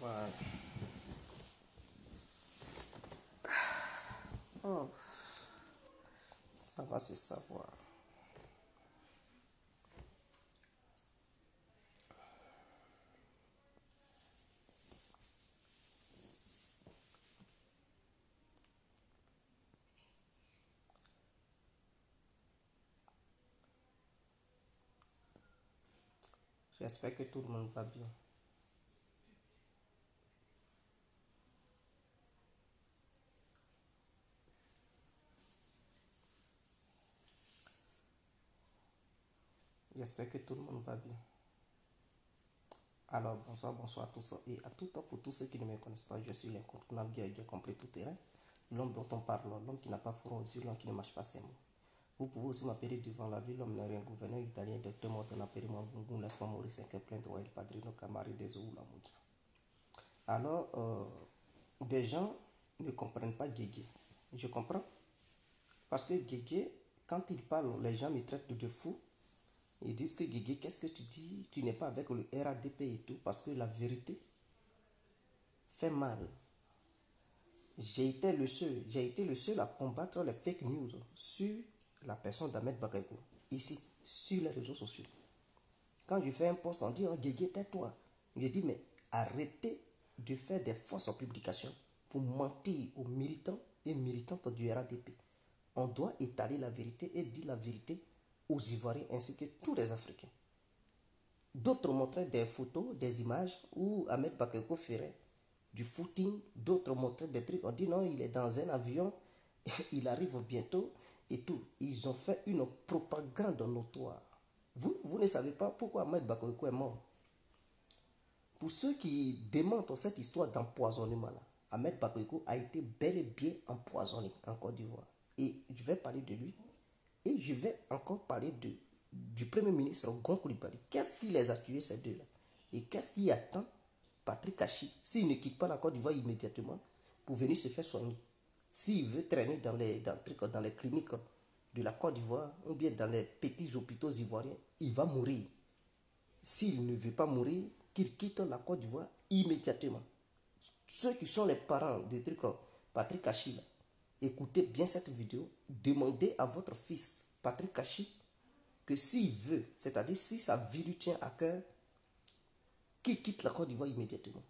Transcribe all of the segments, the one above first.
Voilà. Oh, ça va se savoir. J'espère que tout le monde va bien. J'espère que tout le monde va bien. Alors, bonsoir à tous et à tout temps pour tous ceux qui ne me connaissent pas. Je suis l'incontournable guerrier complet tout terrain. L'homme dont on parle, l'homme qui n'a pas fourreau aux yeux, l'homme qui ne marche pas ses mots. Vous pouvez aussi m'appeler devant la ville, l'homme n'a rien gouverneur italien, directement on appelle moi Bungun, laisse-moi mourir 5 plein droit, il padrino, camari des eaux, la moudia. Alors, des gens ne comprennent pas Guégué. Je comprends. Parce que Guégué, quand il parle, les gens me traitent de fou. Ils disent que Guégué, qu'est-ce que tu dis? Tu n'es pas avec le RADP et tout, parce que la vérité fait mal. J'ai été le seul à combattre les fake news sur la personne d'Ahmed Bakayoko, ici, sur les réseaux sociaux. Quand je fais un post, on dit, oh Guégué, tais-toi. Je dis, mais arrêtez de faire des fausses publications pour mentir aux militants et militantes du RADP. On doit étaler la vérité et dire la vérité aux Ivoiriens ainsi que tous les Africains. D'autres montraient des photos, des images où Ahmed Bakayoko ferait du footing, d'autres montraient des trucs, on dit non, il est dans un avion, il arrive bientôt et tout. Ils ont fait une propagande notoire. Vous ne savez pas pourquoi Ahmed Bakayoko est mort. Pour ceux qui démentent cette histoire d'empoisonnement-là, Ahmed Bakayoko a été bel et bien empoisonné en Côte d'Ivoire. Et je vais parler de lui. Et je vais encore parler du Premier ministre Gon Coulibaly. Qu'est-ce qui les a tués, ces deux-là? Et qu'est-ce qui attend Patrick Kachi s'il ne quitte pas la Côte d'Ivoire immédiatement pour venir se faire soigner? S'il veut traîner dans les cliniques de la Côte d'Ivoire ou bien dans les petits hôpitaux ivoiriens, il va mourir. S'il ne veut pas mourir, qu'il quitte la Côte d'Ivoire immédiatement. Ceux qui sont les parents de Patrick Kachi, écoutez bien cette vidéo, demandez à votre fils Patrick Kachi que s'il veut, c'est-à-dire si sa vie lui tient à cœur, qu'il quitte la Côte d'Ivoire immédiatement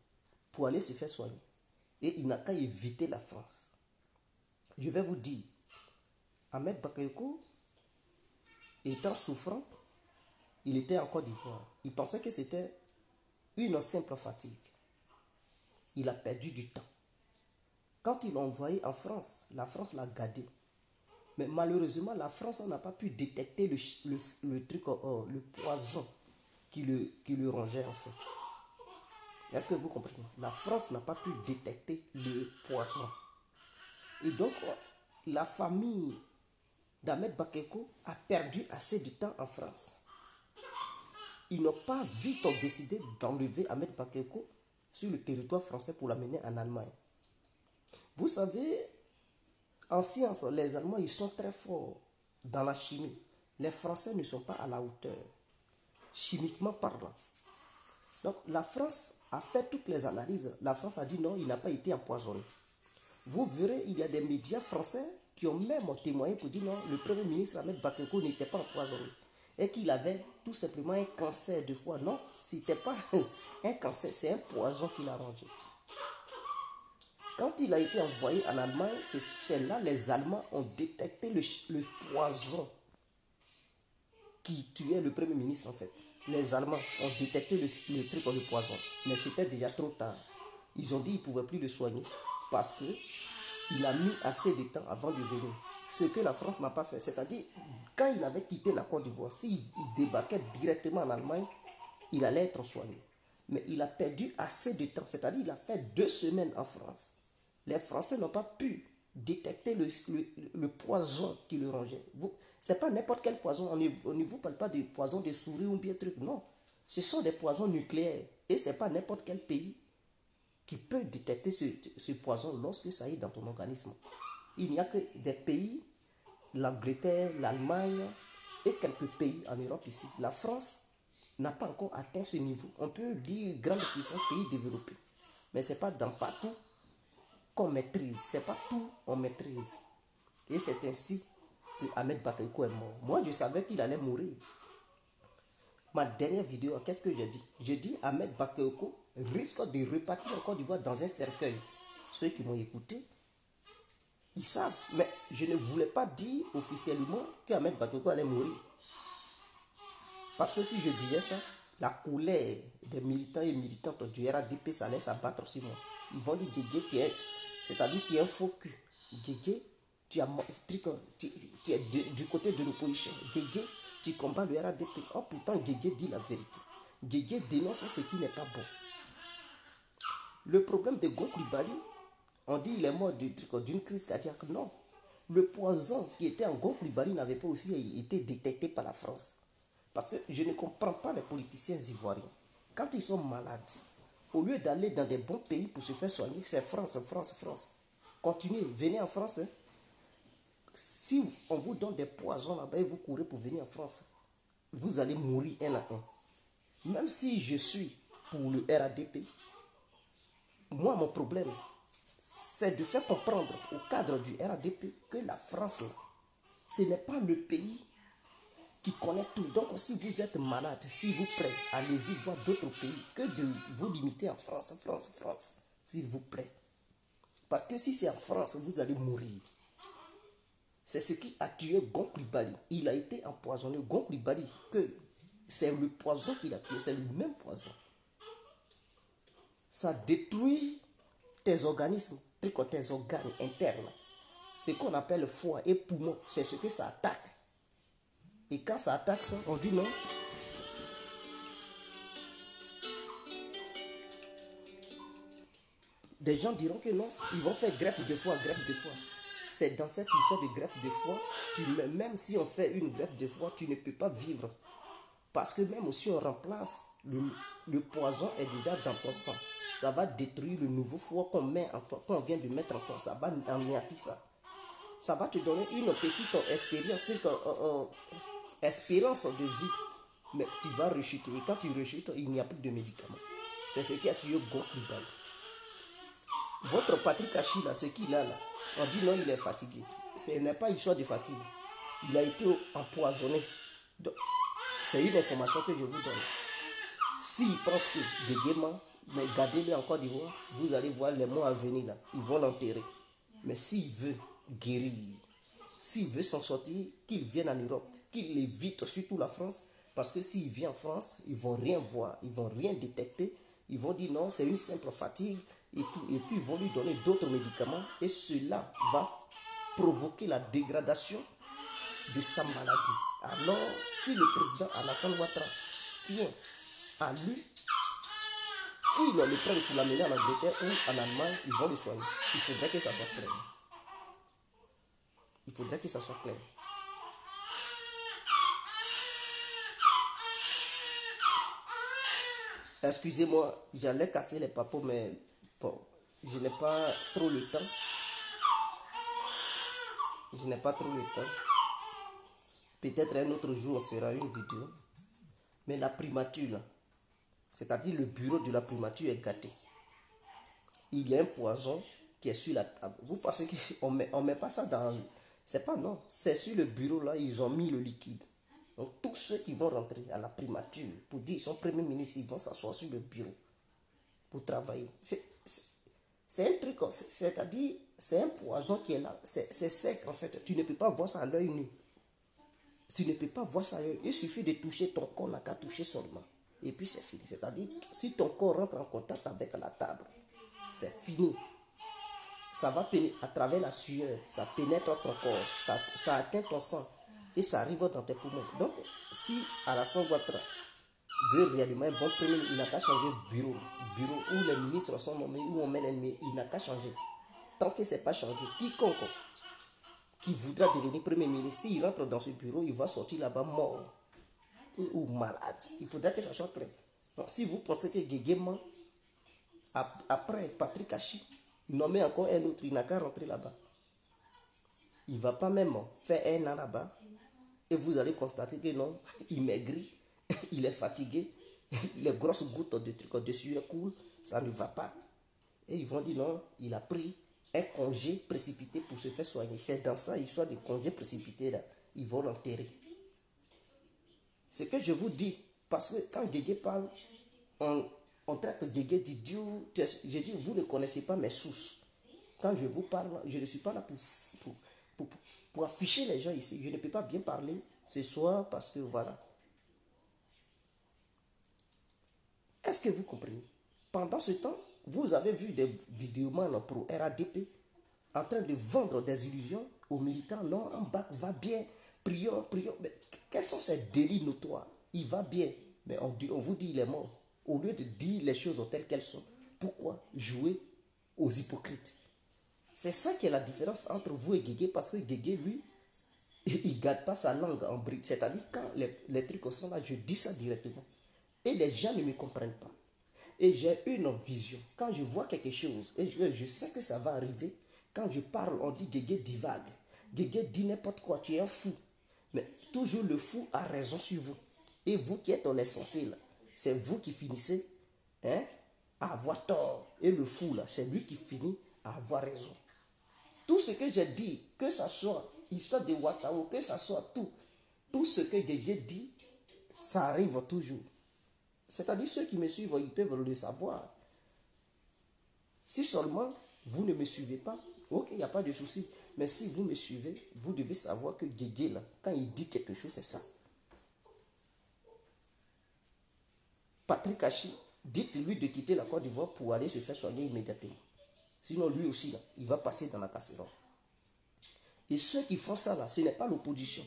pour aller se faire soigner. Et il n'a qu'à éviter la France. Je vais vous dire, Ahmed Bakayoko, étant souffrant, il était en Côte d'Ivoire. Il pensait que c'était une simple fatigue. Il a perdu du temps. Quand il l'a envoyé en France, la France l'a gardé. Mais malheureusement, la France n'a pas pu détecter le poison qui le rongeait en fait. Est-ce que vous comprenez? La France n'a pas pu détecter le poison. Et donc, la famille d'Ahmed Bakayoko a perdu assez de temps en France. Ils n'ont pas vite décidé d'enlever Ahmed Bakayoko sur le territoire français pour l'amener en Allemagne. Vous savez, en science, les Allemands, ils sont très forts dans la chimie. Les Français ne sont pas à la hauteur, chimiquement parlant. Donc, la France a fait toutes les analyses. La France a dit non, il n'a pas été empoisonné. Vous verrez, il y a des médias français qui ont même témoigné pour dire non, le Premier ministre Ahmed Bakayoko n'était pas empoisonné. Et qu'il avait tout simplement un cancer de foie. Non, ce n'était pas un cancer, c'est un poison qu'il a rongé. Quand il a été envoyé en Allemagne, c'est là les Allemands ont détecté le poison qui tuait le Premier ministre en fait. Les Allemands ont détecté le poison. Mais c'était déjà trop tard. Ils ont dit qu'ils ne pouvaient plus le soigner parce qu'il a mis assez de temps avant de venir. Ce que la France n'a pas fait. C'est-à-dire, quand il avait quitté la Côte d'Ivoire, s'il débarquait directement en Allemagne, il allait être soigné. Mais il a perdu assez de temps. C'est-à-dire, il a fait 2 semaines en France. Les Français n'ont pas pu détecter le poison qui le rongeait. Ce n'est pas n'importe quel poison. On ne vous parle pas de poison de souris ou bien truc. Non. Ce sont des poisons nucléaires. Et ce n'est pas n'importe quel pays qui peut détecter ce poison lorsque ça est dans ton organisme. Il n'y a que des pays, l'Angleterre, l'Allemagne et quelques pays en Europe ici. La France n'a pas encore atteint ce niveau. On peut dire grande puissance, pays développé. Mais ce n'est pas dans partout qu'on maîtrise. Ce n'est pas tout on maîtrise. Et c'est ainsi que Ahmed Bakayoko est mort. Moi, je savais qu'il allait mourir. Ma dernière vidéo, qu'est-ce que j'ai dit? J'ai dit Ahmed Bakayoko risque de repartir en Côte d'Ivoire dans un cercueil. Ceux qui m'ont écouté, ils savent. Mais je ne voulais pas dire officiellement qu'Ahmed Bakayoko allait mourir. Parce que si je disais ça, la colère des militants et militantes du RADP, ça allait s'abattre sur moi. Ils vont dire Guégué, c'est-à-dire c'est un faux cul. Guégué, tu es du côté de l'opposition. Guégué, tu combats le RADP. Oh, pourtant, Guégué dit la vérité. Guégué dénonce ce qui n'est pas bon. Le problème de Gon Coulibaly, on dit qu'il est mort d'une crise cardiaque. Non. Le poison qui était en Gon Coulibaly n'avait pas aussi été détecté par la France. Parce que je ne comprends pas les politiciens ivoiriens. Quand ils sont malades, au lieu d'aller dans des bons pays pour se faire soigner, c'est France, France, France. Continuez, venez en France. Hein. Si on vous donne des poisons là-bas et vous courez pour venir en France, vous allez mourir un à un. Même si je suis pour le RADP, moi, mon problème, c'est de faire comprendre au cadre du RADP que la France, ce n'est pas le pays qui connaît tout. Donc, si vous êtes malade, s'il vous plaît, allez-y voir d'autres pays que de vous limiter en France, France, France, s'il vous plaît. Parce que si c'est en France, vous allez mourir. C'est ce qui a tué Gon Coulibaly. Il a été empoisonné. Gon Coulibaly, c'est le poison qu'il a tué, c'est le même poison. Ça détruit tes organismes, tes organes internes. Ce qu'on appelle foie et poumon, c'est ce que ça attaque. Et quand ça attaque ça, on dit non. Des gens diront que non, ils vont faire greffe de foie, greffe de foie. C'est dans cette histoire de greffe de foie, même si on fait une greffe de foie, tu ne peux pas vivre. Parce que même si on remplace, le poison est déjà dans ton sang. Ça va détruire le nouveau foie qu'on met en toi, qu'on vient de mettre en toi. Ça va anéantir ça. Ça va te donner une petite espérance de vie. Mais tu vas rechuter. Et quand tu rechutes, il n'y a plus de médicaments. C'est ce qui a tué Gon Coulibaly. Votre Patrick Achi, là, ce qu'il a là, on dit non, il est fatigué. Ce n'est pas une histoire de fatigue. Il a été empoisonné. C'est une information que je vous donne. S'il pense que des gaiements, mais gardez-le en Côte d'Ivoire, vous allez voir les mois à venir là. Ils vont l'enterrer. Mais s'il veut guérir, s'il veut s'en sortir, qu'il vienne en Europe, qu'il évite surtout la France, parce que s'il vient en France, ils ne vont rien voir, ils ne vont rien détecter. Ils vont dire non, c'est une simple fatigue et tout. Et puis ils vont lui donner d'autres médicaments et cela va provoquer la dégradation de sa maladie. Alors, si le président Alassane Ouattara tient à lui, qu'il le prenne pour l'amener en Angleterre ou en Allemagne, ils vont le soigner. Il faudrait que ça soit clair. Il faudrait que ça soit clair. Excusez-moi, j'allais casser les papos, mais bon, je n'ai pas trop le temps. Je n'ai pas trop le temps. Peut-être un autre jour, on fera une vidéo. Mais la primature, là, c'est-à-dire le bureau de la primature est gâté. Il y a un poison qui est sur la table. Vous pensez qu'on met pas ça dans... C'est pas non. C'est sur le bureau, là, ils ont mis le liquide. Donc, tous ceux qui vont rentrer à la primature pour dire qu'ils sont premiers ministres, ils vont s'asseoir sur le bureau pour travailler. C'est un truc, c'est-à-dire, c'est un poison qui est là. C'est sec, en fait. Tu ne peux pas voir ça à l'œil nu. Tu ne peux pas voir ça à l'œil. Il suffit de toucher ton corps, n'a qu'à toucher seulement. Et puis, c'est fini. C'est-à-dire, si ton corps rentre en contact avec la table, c'est fini. Ça va pénétrer à travers la sueur. Ça pénètre ton corps. Ça atteint ton sang. Et ça arrive dans tes poumons. Donc, si Alassane Ouattara veut réellement un bon premier ministre, il n'a qu'à changer de bureau où les ministres sont nommés, où on met les ministres, il n'a qu'à changer. Tant que ce n'est pas changé, quiconque qui voudra devenir premier ministre, s'il rentre dans ce bureau, il va sortir là-bas mort ou malade. Il faudra que ça soit clair. Donc, si vous pensez que Guéguéman, après Patrick Achi, nommé encore un autre, il n'a qu'à rentrer là-bas. Il ne va pas même faire un an là-bas. Et vous allez constater que non, il maigrit, il est fatigué, les grosses gouttes de sueur coulent, ça ne va pas. Et ils vont dire non, il a pris un congé précipité pour se faire soigner. C'est dans ça, histoire de congé précipité là, ils vont l'enterrer. Ce que je vous dis, parce que quand Guégué parle, on traite Guégué d'idiot. Je dis, vous ne connaissez pas mes sources. Quand je vous parle, je ne suis pas là pour afficher les gens ici. Je ne peux pas bien parler ce soir parce que voilà. Est-ce que vous comprenez? Pendant ce temps, vous avez vu des vidéomans pro RADP en train de vendre des illusions aux militants. Non, un bac va bien. Prions, prions. Mais quels sont ces délits notoires? Il va bien. Mais on vous dit il est mort. Au lieu de dire les choses telles qu'elles sont. Pourquoi jouer aux hypocrites? C'est ça qui est la différence entre vous et Guégué. Parce que Guégué, lui, il ne garde pas sa langue en bride. C'est-à-dire quand les trucs sont là, je dis ça directement. Et les gens ne me comprennent pas. Et j'ai une vision. Quand je vois quelque chose, et je sais que ça va arriver, quand je parle, on dit Guégué divague. Guégué dit n'importe quoi, tu es un fou. Mais toujours le fou a raison sur vous. Et vous qui êtes en l'essentiel, c'est vous qui finissez à avoir tort. Et le fou, là, c'est lui qui finit à avoir raison. Tout ce que j'ai dit, que ça soit histoire de Ouattara, que ça soit tout ce que Guégué dit, ça arrive toujours. C'est-à-dire ceux qui me suivent, ils peuvent le savoir. Si seulement vous ne me suivez pas, ok, il n'y a pas de souci. Mais si vous me suivez, vous devez savoir que Guégué, là, quand il dit quelque chose, c'est ça. Patrick Hachi, dites-lui de quitter la Côte d'Ivoire pour aller se faire soigner immédiatement. Sinon, lui aussi, là, il va passer dans la casserole. Et ceux qui font ça, là, ce n'est pas l'opposition.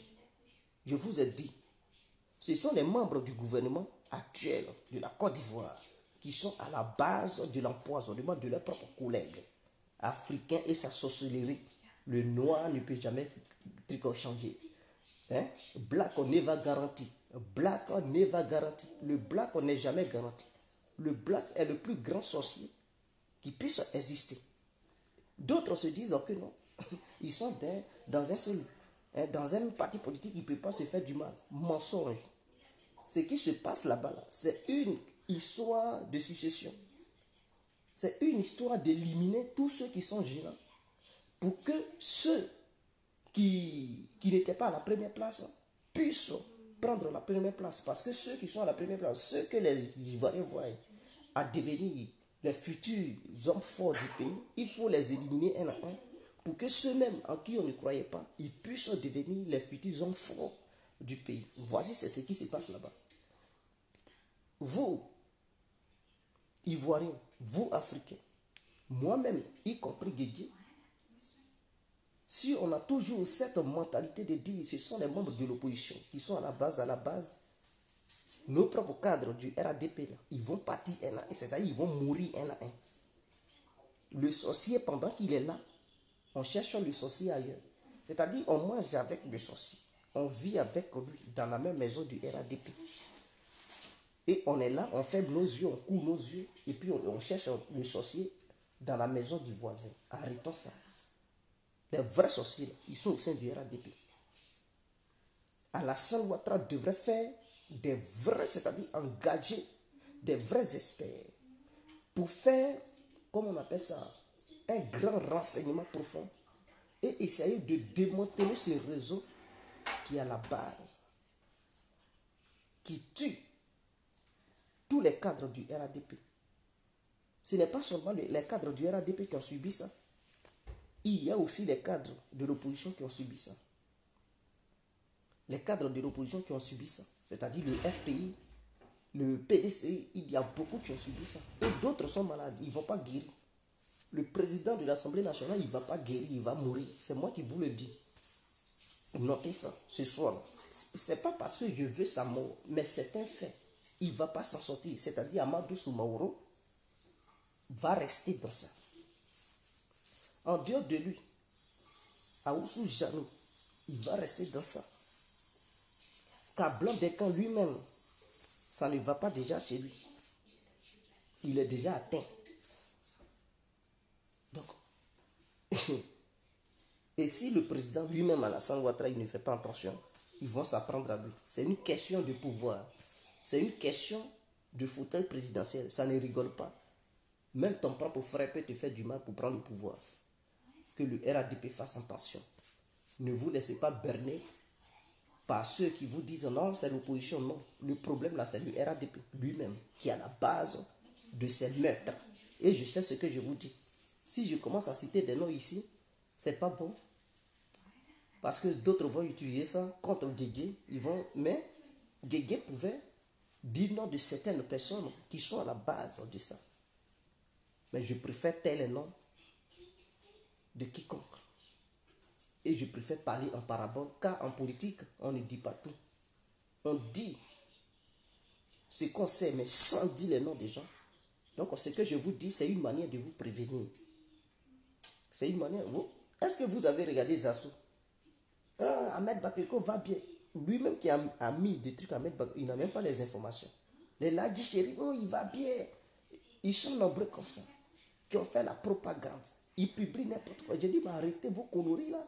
Je vous ai dit, ce sont les membres du gouvernement actuel de la Côte d'Ivoire qui sont à la base de l'empoisonnement de leurs propres collègues africains et sa sorcellerie. Le noir ne peut jamais changer. Black, on never garanti. Black, on never garanti. Le black, on n'est jamais garanti. Le black est le plus grand sorcier qui puisse exister. D'autres se disent que non. Ils sont dans un seul, dans un parti politique, ils ne peuvent pas se faire du mal. Mensonge. Ce qui se passe là-bas, là, c'est une histoire de succession. C'est une histoire d'éliminer tous ceux qui sont gênants pour que ceux qui n'étaient pas à la première place puissent prendre la première place. Parce que ceux qui sont à la première place, ceux que les Ivoiriens voient à devenir les futurs hommes forts du pays, il faut les éliminer un à un pour que ceux-mêmes en qui on ne croyait pas, ils puissent devenir les futurs hommes forts du pays. Voici c'est ce qui se passe là-bas. Vous, Ivoiriens, vous, Africains, moi-même, y compris Guégué, si on a toujours cette mentalité de dire ce sont les membres de l'opposition qui sont à la base, nos propres cadres du RADP, là, ils vont partir un à un, c'est-à-dire ils vont mourir un à un. Le sorcier, pendant qu'il est là, on cherche le sorcier ailleurs. C'est-à-dire on mange avec le sorcier, on vit avec lui dans la même maison du RADP. Et on est là, on ferme nos yeux, on coule nos yeux, et puis on cherche le sorcier dans la maison du voisin. Arrêtons ça. Les vrais sorciers, ils sont au sein du RADP. Alassane Ouattara devrait faire des vrais, c'est-à-dire engager des vrais experts pour faire, comme on appelle ça, un grand renseignement profond et essayer de démanteler ce réseau qui est à la base, qui tue tous les cadres du RADP. Ce n'est pas seulement les cadres du RADP qui ont subi ça. Il y a aussi les cadres de l'opposition qui ont subi ça. Les cadres de l'opposition qui ont subi ça, c'est-à-dire le FPI, le PDCI, il y a beaucoup qui ont subi ça. Et d'autres sont malades, ils ne vont pas guérir. Le président de l'Assemblée nationale, il ne va pas guérir, il va mourir. C'est moi qui vous le dis. Notez ça, ce soir. Ce n'est pas parce que je veux sa mort, mais c'est un fait. Il ne va pas s'en sortir. C'est-à-dire Amadou Soumaoro va rester dans ça. En dehors de lui, Aoussou Janou, il va rester dans ça. Kablan Dekan lui-même, ça ne va pas déjà chez lui. Il est déjà atteint. Donc, et si le président lui-même, Alassane Ouattara, il ne fait pas attention, ils vont s'apprendre à lui. C'est une question de pouvoir. C'est une question de fauteuil présidentiel. Ça ne rigole pas. Même ton propre frère peut te faire du mal pour prendre le pouvoir. Que le RADP fasse attention. Ne vous laissez pas berner par ceux qui vous disent non, c'est l'opposition. Non, le problème là, c'est le RADP lui-même qui est à la base de ces meurtres. Et je sais ce que je vous dis. Si je commence à citer des noms ici, c'est pas bon. Parce que d'autres vont utiliser ça contre Guégué. Mais Guégué pouvait dire nom de certaines personnes qui sont à la base de ça. Mais je préfère taire les noms de quiconque. Et je préfère parler en parabole, car en politique, on ne dit pas tout. On dit ce qu'on sait, mais sans dire les noms des gens. Donc, ce que je vous dis, c'est une manière de vous prévenir. C'est une manière. Est-ce que vous avez regardé Zassou? Ahmed Bakayoko va bien. Lui-même qui a mis des trucs à Ahmed Bakayoko, il n'a même pas les informations. Les Ladi Chéri, il va bien. Ils sont nombreux comme ça, qui ont fait la propagande. Ils publient n'importe quoi. J'ai dit, mais arrêtez vos conneries là.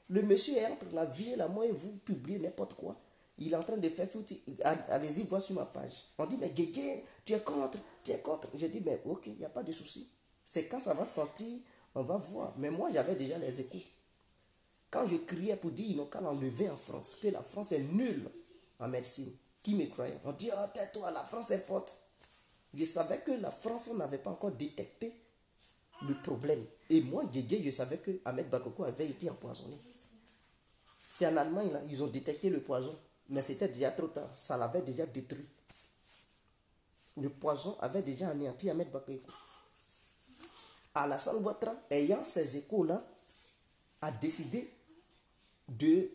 Le monsieur est entre la vie et la mort et vous publiez n'importe quoi. Il est en train de faire foot. Allez-y, voir sur ma page. On dit, mais Guégué, tu es contre, tu es contre. J'ai dit, mais ok, il n'y a pas de souci. C'est quand ça va sortir, on va voir. Mais moi, j'avais déjà les échos. Quand je criais pour dire, ils n'ont qu'à l'enlever en France, que la France est nulle en médecine. Qui me croyait? On dit, oh, tais-toi, la France est forte. Je savais que la France, on n'avait pas encore détecté le problème. Et moi, Guégué, je savais que Ahmed Bakayoko avait été empoisonné. C'est en Allemagne, là, ils ont détecté le poison. Mais c'était déjà trop tard. Ça l'avait déjà détruit. Le poison avait déjà anéanti Ahmed Bakayoko. Alassane Ouattara, ayant ces échos-là, a décidé de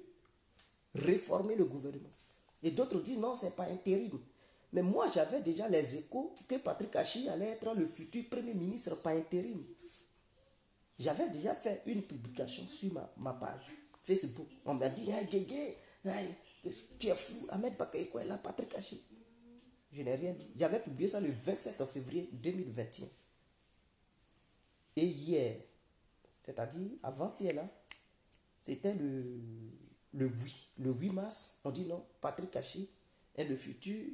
réformer le gouvernement. Et d'autres disent non, c'est pas intérim. Mais moi, j'avais déjà les échos que Patrick Achi allait être le futur premier ministre par intérim. J'avais déjà fait une publication sur ma page Facebook. On m'a dit, hey, Guégué, hey, tu es fou, Ahmed Bakayoko est là, Patrick Achi. Je n'ai rien dit. J'avais publié ça le 27 février 2021. Et hier, c'est-à-dire avant-hier là, c'était le 8 mars, on dit non, Patrick Achi est le futur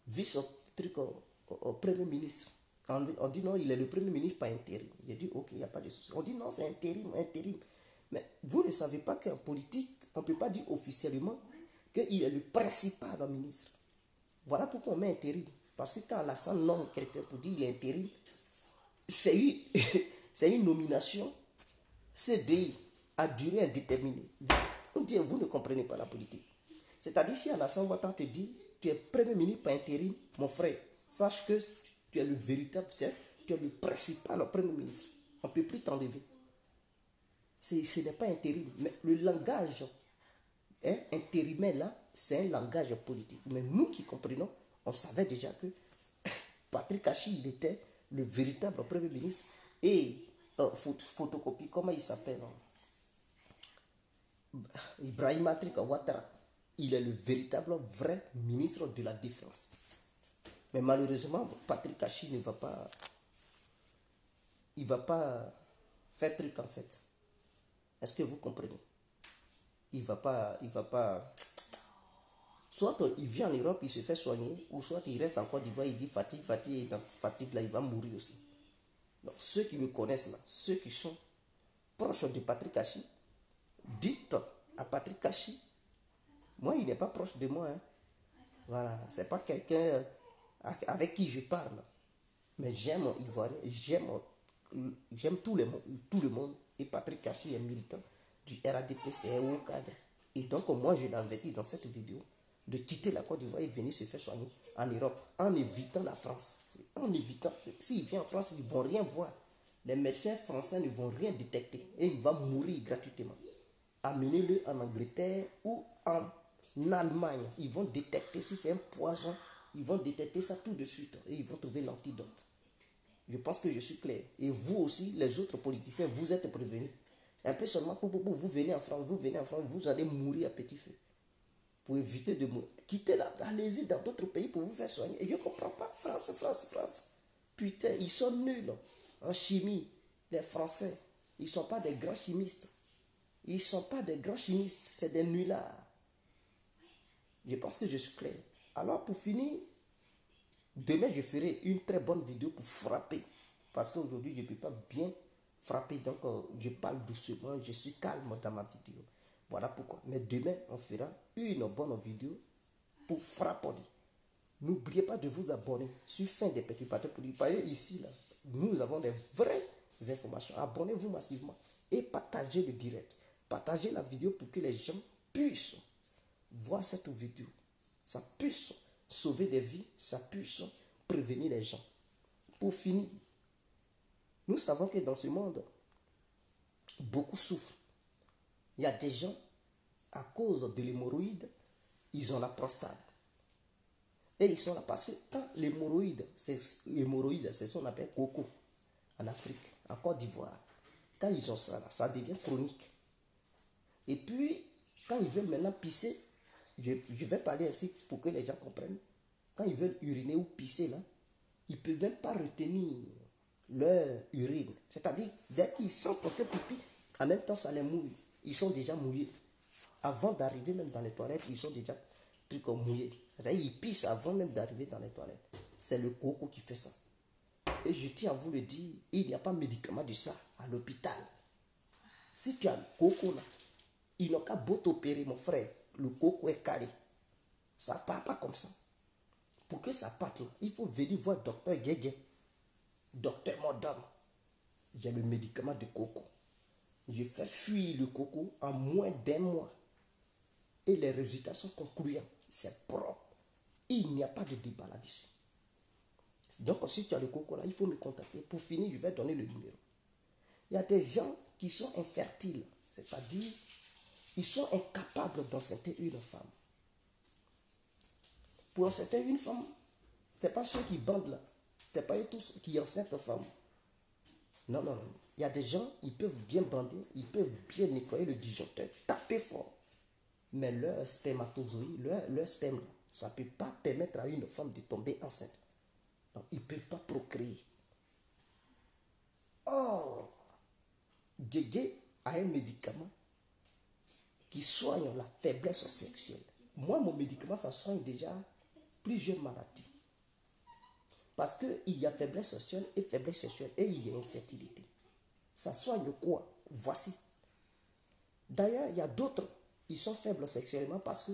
vice-premier ministre. On dit non, il est le premier ministre par intérim. J'ai dit ok, il n'y a pas de souci. On dit non, c'est intérim. Mais vous ne savez pas qu'en politique, on ne peut pas dire officiellement qu'il est le principal ministre. Voilà pourquoi on met intérim. Parce que quand Alassane nomme quelqu'un pour dire qu'il est intérim, c'est une nomination CDI à durée indéterminée. Ou bien vous ne comprenez pas la politique. C'est-à-dire si Alassane Ouattara te dit tu es premier ministre par intérim, mon frère, sache que tu es le véritable, tu es le principal premier ministre. On ne peut plus t'enlever. Ce n'est pas intérim. Mais le langage intérimaire là, c'est un langage politique. Mais nous qui comprenons, on savait déjà que Patrick Achi, il était le véritable premier ministre. Et photocopie, comment il s'appelle? Ibrahim Ouattara, il est le véritable vrai ministre de la Défense. Mais malheureusement, Patrick Achi ne va pas, il va pas faire truc en fait. Est-ce que vous comprenez? Il va pas, soit il vient en Europe, il se fait soigner, ou soit il reste en Côte d'Ivoire, il dit fatigue, et dans fatigue là, il va mourir aussi. Donc ceux qui me connaissent là, ceux qui sont proches de Patrick Achi, dites à Patrick Achi, moi il n'est pas proche de moi, hein. Voilà, c'est pas quelqu'un avec qui je parle, mais j'aime Ivoirien, j'aime tout le monde, et Patrick Achi est militant du RADP, c'est un haut cadre. Et donc moi je l'avais dans cette vidéo de quitter la Côte d'Ivoire et venir se faire soigner en Europe en évitant la France. En évitant, s'il vient en France, ils ne vont rien voir. Les médecins français ne vont rien détecter et il va mourir gratuitement. Amenez-le en Angleterre ou en Allemagne. Ils vont détecter si c'est un poison. Ils vont détecter ça tout de suite et ils vont trouver l'antidote. Je pense que je suis clair. Et vous aussi, les autres politiciens, vous êtes prévenus. Un peu seulement pour vous venez en France, vous allez mourir à petit feu. Pour éviter de mourir. Quittez là, allez-y dans d'autres pays pour vous faire soigner. Et je ne comprends pas. France. Putain, ils sont nuls en chimie. Les Français, ils ne sont pas des grands chimistes. C'est des nullards. Je pense que je suis clair. Alors pour finir, demain je ferai une très bonne vidéo pour frapper Parce qu'aujourd'hui, je ne peux pas bien frapper. Donc, je parle doucement. Je suis calme dans ma vidéo. Voilà pourquoi. Mais demain, on fera une bonne vidéo pour frapper. N'oubliez pas de vous abonner sur Fin des Petits Patins pour dire, ici, là, nous avons des vraies informations. Abonnez-vous massivement et partagez le direct. Partagez la vidéo pour que les gens puissent voir cette vidéo. Ça puisse sauver des vies, ça puisse prévenir les gens. Pour finir, nous savons que dans ce monde, beaucoup souffrent. Il y a des gens, à cause de l'hémorroïde, ils ont la prostate. Et ils sont là parce que quand l'hémorroïde, c'est ce qu'on appelle coco en Afrique, en Côte d'Ivoire. Quand ils ont ça, là, ça devient chronique. Et puis, quand ils veulent maintenant pisser, je vais parler ainsi pour que les gens comprennent. Quand ils veulent uriner ou pisser, là, ils ne peuvent même pas retenir leur urine. C'est-à-dire, dès qu'ils sentent que pipi, en même temps, ça les mouille. Ils sont déjà mouillés. Avant d'arriver même dans les toilettes, ils sont déjà mouillés. C'est-à-dire, ils pissent avant même d'arriver dans les toilettes. C'est le coco qui fait ça. Et je tiens à vous le dire, il n'y a pas de médicament de ça à l'hôpital. Si tu as le coco là, ils n'ont qu'à beau t'opérer, mon frère. Le coco est calé. Ça ne part pas comme ça. Pour que ça parte, il faut venir voir docteur Guégué. Docteur Modam. J'ai le médicament de coco. Je fais fuir le coco en moins d'1 mois. Et les résultats sont concluants. C'est propre. Il n'y a pas de débat là-dessus. Donc, si tu as le coco là, il faut me contacter. Pour finir, je vais donner le numéro. Il y a des gens qui sont infertiles. C'est-à-dire, ils sont incapables d'enceinte une femme. Pour enceinte une femme, ce n'est pas ceux qui bandent là. Ce n'est pas eux tous qui enceintent une femme. Non, non, non. Il y a des gens, ils peuvent bien bander, ils peuvent bien nettoyer le disjoncteur, taper fort. Mais leur spermatozoïde, leur sperme, ça ne peut pas permettre à une femme de tomber enceinte. Donc, ils ne peuvent pas procréer. Or, Djédjé a un médicament qui soigne la faiblesse sexuelle. Moi, mon médicament, ça soigne déjà plusieurs maladies. Parce qu'il y a faiblesse sexuelle et il y a infertilité. Ça soigne quoi? Voici. D'ailleurs, il y a d'autres, ils sont faibles sexuellement parce que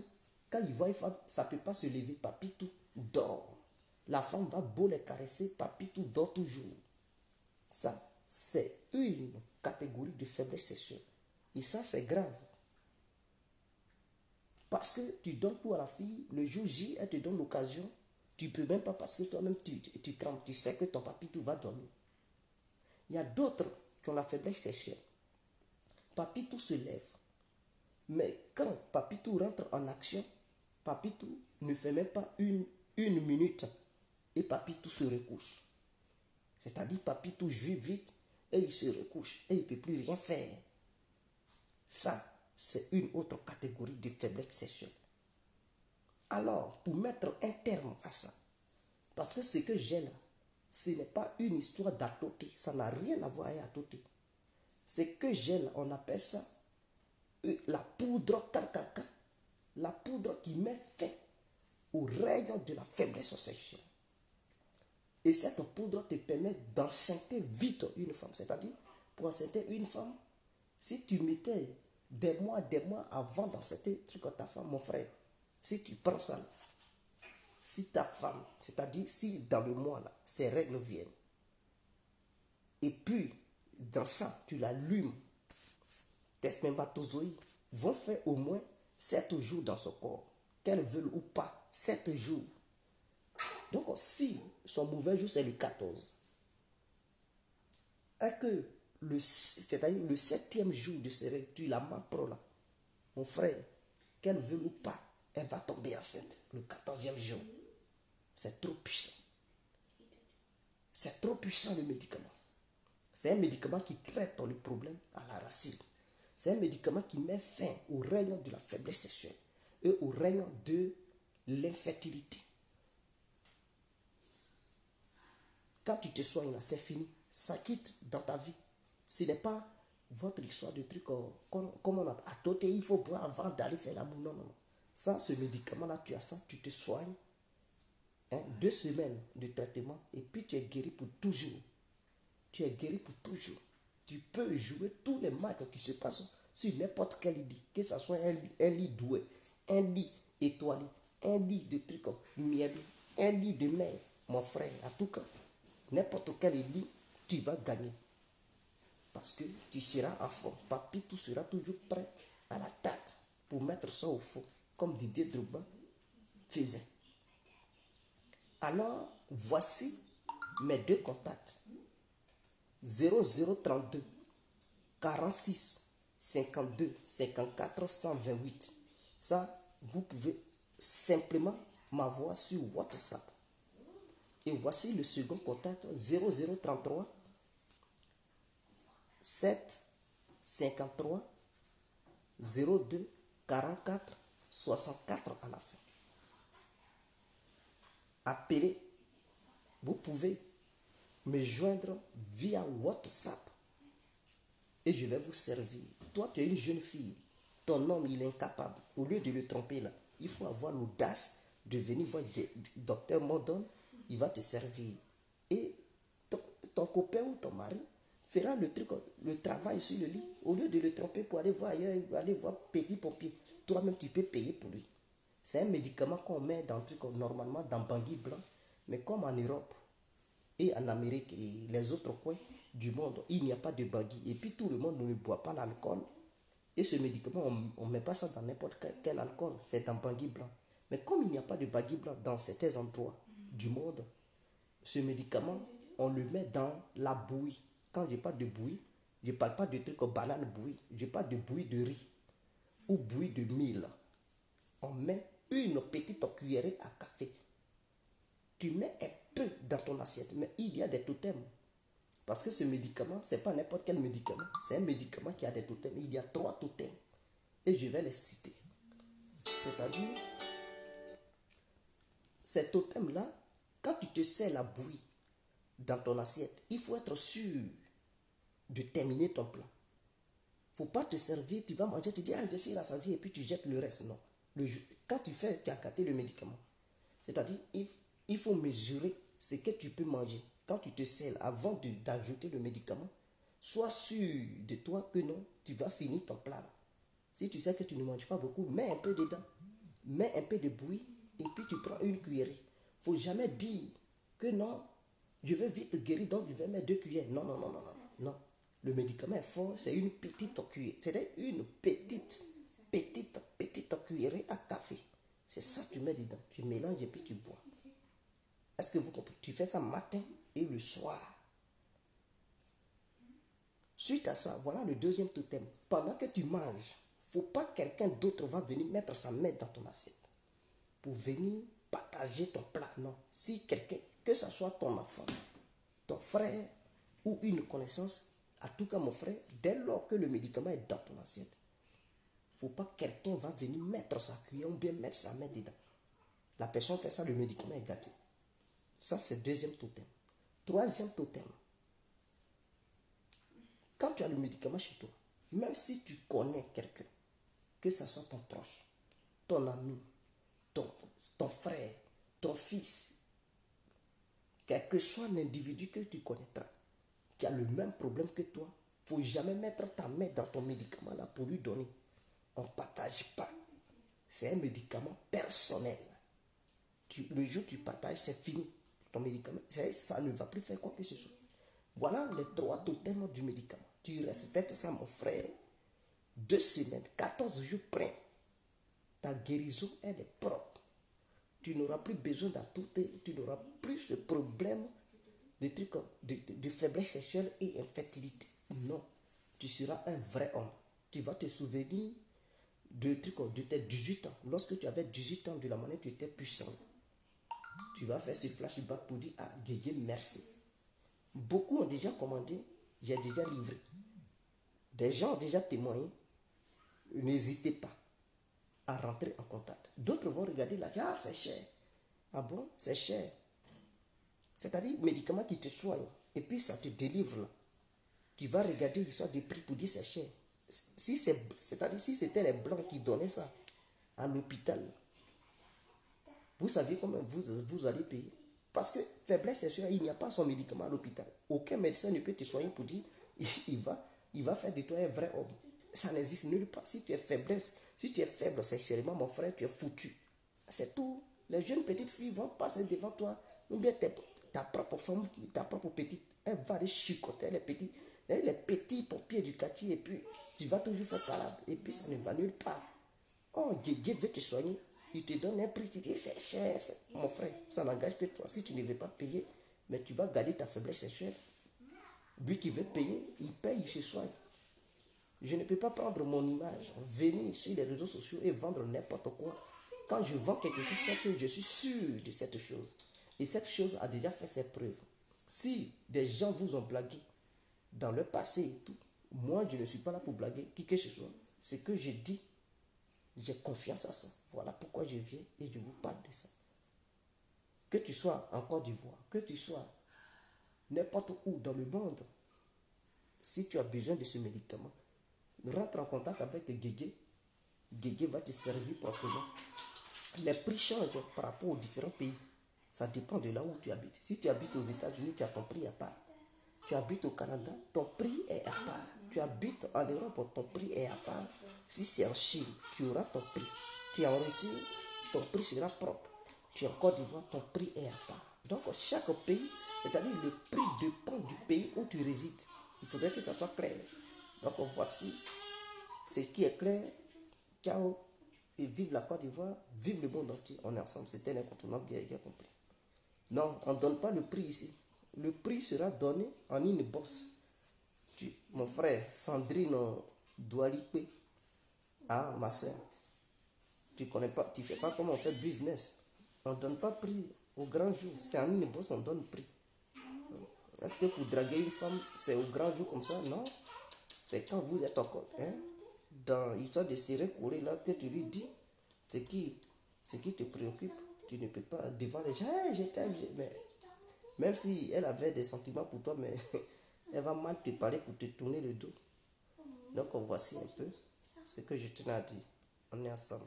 quand ils voient une femme, ça ne peut pas se lever, papitou dort. La femme va beau les caresser, papitou dort toujours. Ça, c'est une catégorie de faiblesse sexuelle. Et ça, c'est grave. Parce que tu donnes tout à la fille, le jour J, elle te donne l'occasion, tu ne peux même pas parce que toi-même, tu trembles, tu sais que ton papitou va dormir. Il y a d'autres qui ont la faiblesse sexuelle. Papitou se lève. Mais quand Papitou rentre en action, Papitou ne fait même pas une minute et Papitou se recouche. C'est-à-dire Papitou joue vite et il se recouche et il ne peut plus rien faire. Ça, c'est une autre catégorie de faiblesse sexuelle. Alors, pour mettre un terme à ça, parce que ce que j'ai là, ce n'est pas une histoire d'atoté, ça n'a rien à voir avec atoté. Ce que j'ai là, on appelle ça la poudre cancaka, la poudre qui met fin au règne de la faiblesse sexuelle. Et cette poudre te permet d'enceinte vite une femme. C'est-à-dire, pour enceinte une femme, si tu mettais des mois avant d'enceinte ta femme, mon frère, si tu prends ça, si ta femme, c'est-à-dire si dans le mois là, ses règles viennent, et puis dans ça, tu l'allumes, tes spermatozoïdes vont faire au moins 7 jours dans son corps, qu'elles veulent ou pas, 7 jours. Donc si son mauvais jour c'est le 14, et que c'est-à-dire le 7e jour de ces règles, tu la pro là, mon frère, qu'elle veut ou pas, elle va tomber enceinte le 14e jour. C'est trop puissant. C'est trop puissant le médicament. C'est un médicament qui traite le problème à la racine. C'est un médicament qui met fin au règne de la faiblesse sexuelle et au règne de l'infertilité. Quand tu te soignes là, c'est fini. Ça quitte dans ta vie. Ce n'est pas votre histoire de truc comme on a à côté, il faut boire avant d'aller faire l'amour. Non, non, non. Ça, ce médicament-là, tu as ça, tu te soignes. 2 semaines de traitement et puis tu es guéri pour toujours. Tu es guéri pour toujours. Tu peux jouer tous les matchs qui se passent sur n'importe quel lit. Que ce soit un lit doué, un lit étoilé, un lit de trucs miel, un lit de mer. Mon frère, en tout cas, n'importe quel lit, tu vas gagner. Parce que tu seras à fond. Papy, tout sera toujours prêt à l'attaque pour mettre ça au fond, comme Didier Drogba faisait. Alors, voici mes deux contacts. 0032 46 52 54 128. Ça, vous pouvez simplement m'avoir sur WhatsApp. Et voici le second contact 0033 7 53 02 44 64 à la fin. Appelez, vous pouvez me joindre via WhatsApp et je vais vous servir. Toi, tu es une jeune fille, ton homme, il est incapable. Au lieu de le tromper là, il faut avoir l'audace de venir voir docteur Mondon, il va te servir. Et ton copain ou ton mari fera le travail sur le lit. Au lieu de le tromper pour aller voir ailleurs, aller voir petit pompier, toi-même tu peux payer pour lui. C'est un médicament qu'on met dans normalement dans Bangui blanc, mais comme en Europe et en Amérique et les autres coins du monde, il n'y a pas de Bangui. Et puis tout le monde ne boit pas l'alcool. Et ce médicament, on ne met pas ça dans n'importe quel alcool, c'est dans Bangui blanc. Mais comme il n'y a pas de Bangui blanc dans certains endroits du monde, ce médicament, on le met dans la bouillie. Quand je parle de bouillie, je ne parle pas de trucs comme banane bouillie, je parle de bouillie de riz ou bouillie de mil. On met une petite cuillerée à café. Tu mets un peu dans ton assiette, mais il y a des totems. Parce que ce médicament, ce n'est pas n'importe quel médicament. C'est un médicament qui a des totems. Il y a 3 totems. Et je vais les citer. C'est-à-dire, ces totems-là, quand tu te sers la bouillie dans ton assiette, il faut être sûr de terminer ton plat. Il ne faut pas te servir, tu vas manger, tu dis, ah, je suis rassasié, et puis tu jettes le reste. Non. Quand tu as gâté le médicament, c'est-à-dire, il faut mesurer ce que tu peux manger. Quand tu te sers, avant d'ajouter le médicament, sois sûr de toi que non, tu vas finir ton plat. Si tu sais que tu ne manges pas beaucoup, mets un peu dedans. Mets un peu de bouillie et puis tu prends une cuillerée. Il ne faut jamais dire que non, je vais vite guérir, donc je vais mettre 2 cuillères. Non, non, non, non, non, non. Le médicament est fort, c'est une petite cuillerée. C'est une petite cuillerée à café. C'est ça que tu mets dedans. Tu mélanges et puis tu bois. Est-ce que vous comprenez? Tu fais ça matin et le soir. Suite à ça, voilà le deuxième totem. Pendant que tu manges, il ne faut pas que quelqu'un d'autre va venir mettre sa main dans ton assiette pour venir partager ton plat. Non. Si quelqu'un, que ce soit ton enfant, ton frère ou une connaissance, en tout cas mon frère, dès lors que le médicament est dans ton assiette, il ne faut pas que quelqu'un va venir mettre sa cuillère ou bien mettre sa main dedans. La personne fait ça, le médicament est gâté. Ça, c'est le deuxième totem. Troisième totem. Quand tu as le médicament chez toi, même si tu connais quelqu'un, que ce soit ton proche, ton ami, ton frère, ton fils, quel que soit l'individu que tu connaîtras, qui a le même problème que toi, il ne faut jamais mettre ta main dans ton médicament là pour lui donner. On ne partage pas. C'est un médicament personnel. Le jour où tu partages, c'est fini. Ton médicament, ça ne va plus faire quoi que ce soit. Voilà les 3 totems du médicament. Tu respectes ça, mon frère. 2 semaines, 14 jours près. Ta guérison, elle est propre. Tu n'auras plus besoin d'ajouter, tu n'auras plus ce problème de faiblesse sexuelle et infertilité. Non. Tu seras un vrai homme. Tu vas te souvenir de tes 18 ans. Lorsque tu avais 18 ans, de la manière dont tu étais puissant. Tu vas faire ce flashback pour dire, ah, Guégué, merci. Beaucoup ont déjà commandé, j'ai déjà livré. Des gens ont déjà témoigné. N'hésitez pas à rentrer en contact. D'autres vont regarder là, ah, c'est cher. Ah bon, c'est cher. C'est-à-dire, médicament qui te soigne. Et puis ça te délivre là. Tu vas regarder l'histoire des prix pour dire c'est cher. C'est-à-dire, si c'était les blancs qui donnaient ça à l'hôpital, vous savez comment vous allez payer. Parce que faiblesse sexuelle, il n'y a pas son médicament à l'hôpital. Aucun médecin ne peut te soigner pour dire il va faire de toi un vrai homme. Ça n'existe nulle part. Si tu es si tu es faible sexuellement, mon frère, tu es foutu. C'est tout. Les jeunes petites filles vont passer devant toi, ou bien ta propre femme, ta propre petite, elle va les chicoter, les petits pompiers du quartier, et puis tu vas toujours faire parade, et puis ça ne va nulle part. Oh, Dieu veut te soigner, il te donne un prix, tu dis c'est cher, mon frère, ça n'engage que toi. Si tu ne veux pas payer, mais tu vas garder ta faiblesse sexuelle. Lui qui veut payer, il paye, il se soigne. Je ne peux pas prendre mon image, venir sur les réseaux sociaux et vendre n'importe quoi. Quand je vends quelque chose, c'est que je suis sûr de cette chose. Et cette chose a déjà fait ses preuves. Si des gens vous ont blagué dans le passé et tout, moi je ne suis pas là pour blaguer qui que ce soit. Ce que je dis, j'ai confiance à ça. Voilà pourquoi je viens et je vous parle de ça. Que tu sois en Côte d'Ivoire, que tu sois n'importe où dans le monde, si tu as besoin de ce médicament, rentre en contact avec Guégué. Guégué va te servir proprement. Les prix changent par rapport aux différents pays. Ça dépend de là où tu habites. Si tu habites aux États-Unis, tu as ton prix à part. Tu habites au Canada, ton prix est à part. Tu habites en Europe, ton prix est à part. Si c'est en Chine, tu auras ton prix. Tu es en Russie, ton prix sera propre. Tu es en Côte d'Ivoire, ton prix est à part. Donc chaque pays, c'est-à-dire le prix dépend du pays où tu résides. Il faudrait que ça soit clair. Donc voici ce qui est clair. Ciao. Et vive la Côte d'Ivoire, vive le monde entier. On est ensemble. C'était l'incontournable Guégué compris. Non, on ne donne pas le prix ici. Le prix sera donné en une bosse. Mon frère, Sandrine Doualipé. Ah, ma soeur. Tu connais pas, tu sais pas comment on fait business. On ne donne pas prix au grand jour. C'est en une bosse, on donne prix. Est-ce que pour draguer une femme, c'est au grand jour comme ça? Non. C'est quand vous êtes encore, dans l'histoire de serrer couler là, que tu lui dis ce qui te préoccupe. Tu ne peux pas devant les gens, hey, je t'aime, mais même si elle avait des sentiments pour toi, mais elle va mal te parler pour te tourner le dos. Donc voici un peu ce que je tenais à dire. On est ensemble.